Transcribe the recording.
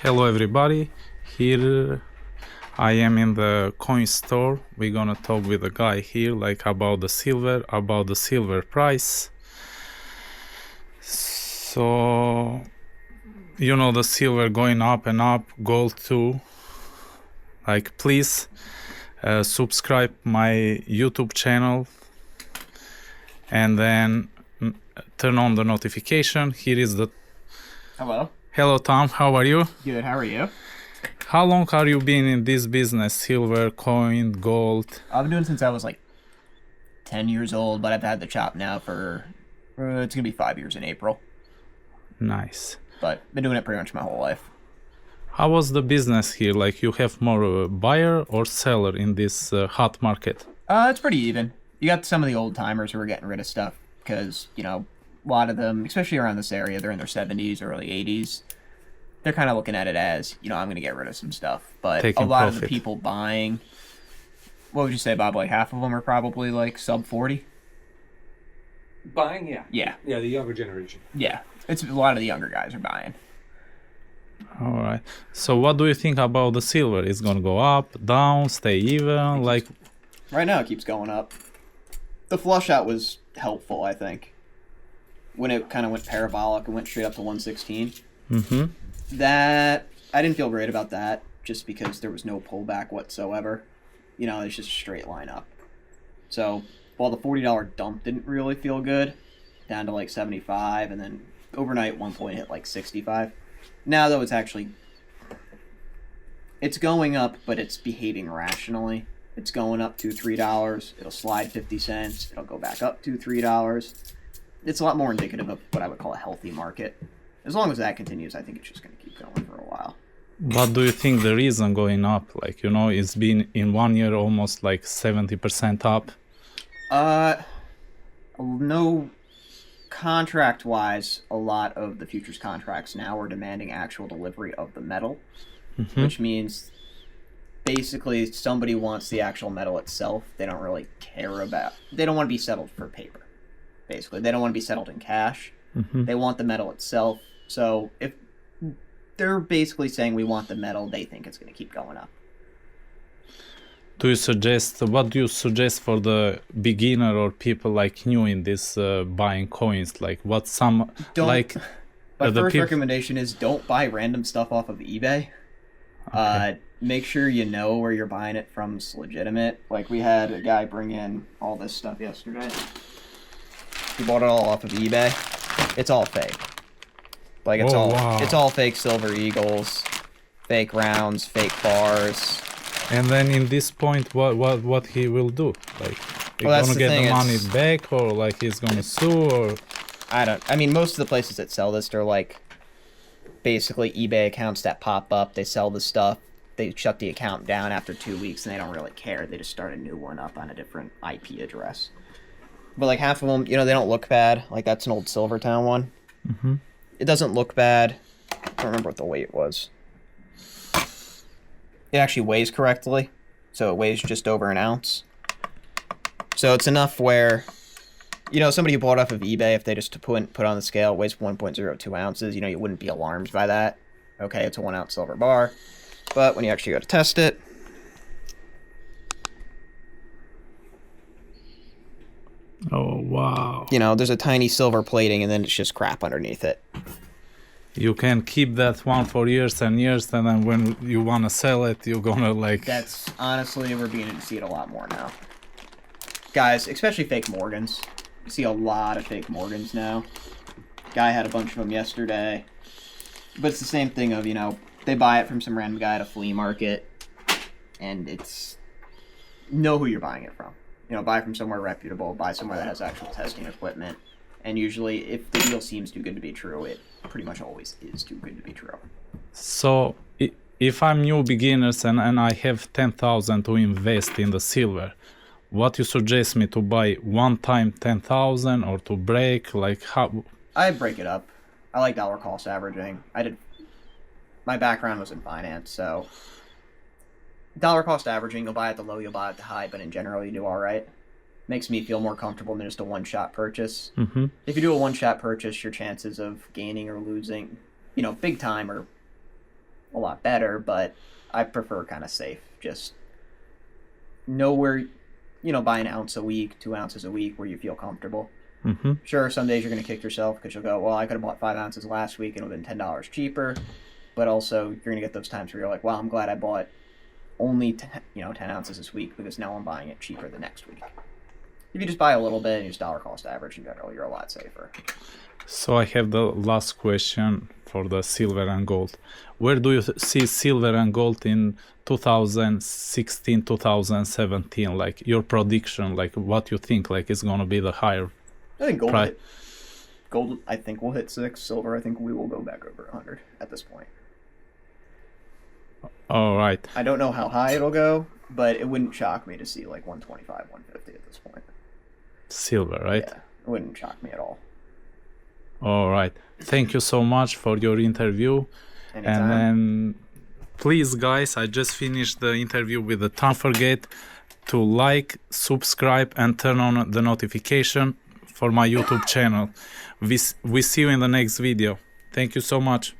Hello everybody, here I am in the coin store. We're gonna talk with a guy here like about the silver price. So the silver going up and up, gold too. Like please subscribe my YouTube channel and then turn on the notification. Here is the Hello Tom, how are you? Good, how are you? How long have you been in this business? Silver, coin, gold? I've been doing it since I was like 10 years old, but I've had the shop now for, it's going to be 5 years in April. Nice. But been doing it pretty much my whole life. How was the business here? Like you have more buyer or seller in this hot market? It's pretty even. You got some of the old timers who are getting rid of stuff because, a lot of them, especially around this area, they're in their 70s, early 80s. They're kind of looking at it as, I'm going to get rid of some stuff. But Taking a lot profit. of the people buying, what would you say, Bob? Like half of them are probably like sub 40? Buying, yeah. Yeah. Yeah, the younger generation. Yeah. It's a lot of the younger guys are buying. All right. So what do you think about the silver? It's gonna go up, down, stay even? Like Right now it keeps going up. The flush out was helpful, I think. When it kind of went parabolic and went straight up to 116. That, I didn't feel great about that just because there was no pullback whatsoever. It's just a straight line up. So while the $40 dump didn't really feel good, down to like 75, and then overnight one point hit like 65. Now though it's going up, but it's behaving rationally. It's going up $2-3. It'll slide 50 cents. It'll go back up $2-3. It's a lot more indicative of what I would call a healthy market. As long as that continues, I think it's just going to keep going for a while. what do you think the reason going up? Like, it's been in 1 year almost like 70% up. No, contract-wise, a lot of the futures contracts now are demanding actual delivery of the metal, which means basically somebody wants the actual metal itself. They don't really care about. They don't want to be settled for paper. Basically, they don't want to be settled in cash. They want the metal itself. So if they're basically saying we want the metal, they think it's going to keep going up. What do you suggest for the beginner or people like new in this buying coins? Like what some Don't, like my the first peop- recommendation is don't buy random stuff off of eBay. Make sure you know where you're buying it from is legitimate. Like we had a guy bring in all this stuff yesterday. He bought it all off of eBay. It's all fake. Like it's Oh, all wow. it's all fake silver eagles, fake rounds, fake bars. And then in this point, what he will do? Like, he Well, that's gonna the get thing, the money it's- back, or like he's gonna sue, or I mean, most of the places that sell this, they're like basically eBay accounts that pop up. They sell the stuff. They shut the account down after 2 weeks, and they don't really care. They just start a new one up on a different IP address. But like half of them, they don't look bad. Like that's an old Silvertown one. It doesn't look bad. I don't remember what the weight was. It actually weighs correctly, so it weighs just over an ounce. So it's enough where, somebody who bought off of eBay, if they just put on the scale, weighs 1.02 ounces, you wouldn't be alarmed by that. Okay, it's a 1 ounce silver bar. But when you actually go to test it, oh wow, there's a tiny silver plating and then it's just crap underneath it. you can keep that one for years and years, and then when you wanna sell it, you're gonna like. That's honestly, we're beginning to see it a lot more now. Guys, especially fake Morgans. You see a lot of fake Morgans now. Guy had a bunch of them yesterday. But it's the same thing of, they buy it from some random guy at a flea market, and it's know who you're buying it from. Buy from somewhere reputable, buy somewhere that has actual testing equipment, and usually if the deal seems too good to be true, it pretty much always is too good to be true. So if I'm new beginners and I have 10,000 to invest in the silver, what you suggest me to buy one time 10,000 or to break? Like how? I break it up. I like dollar cost averaging. My background was in finance, so dollar cost averaging, you'll buy at the low, you'll buy at the high, but in general you do all right. Makes me feel more comfortable than just a one-shot purchase. If you do a one-shot purchase, your chances of gaining or losing, big time are a lot better, but I prefer kind of safe. Just know where, buy an ounce a week, 2 ounces a week where you feel comfortable. Mm-hmm. Sure, some days you're going to kick yourself because you'll go, well, I could have bought 5 ounces last week and it would have been $10 cheaper. But also, you're going to get those times where you're like, wow, I'm glad I bought only 10 ounces this week because now I'm buying it cheaper the next week. If you just buy a little bit and you just dollar cost average in general, you're a lot safer. So I have the last question for the silver and gold. Where do you see silver and gold in 2016, 2017? Like your prediction, like what you think, like is gonna be the higher I think gold, price? gold, I think will hit 6. Silver, I think we will go back over 100 at this point. All right. I don't know how high it'll go, but it wouldn't shock me to see like 125, 150 at this point. Silver, right? Yeah, it wouldn't shock me at all. All right. Thank you so much for your interview. Anytime. And then, please, guys, I just finished the interview with the Don't forget to like, subscribe, and turn on the notification for my YouTube channel. We see you in the next video. Thank you so much.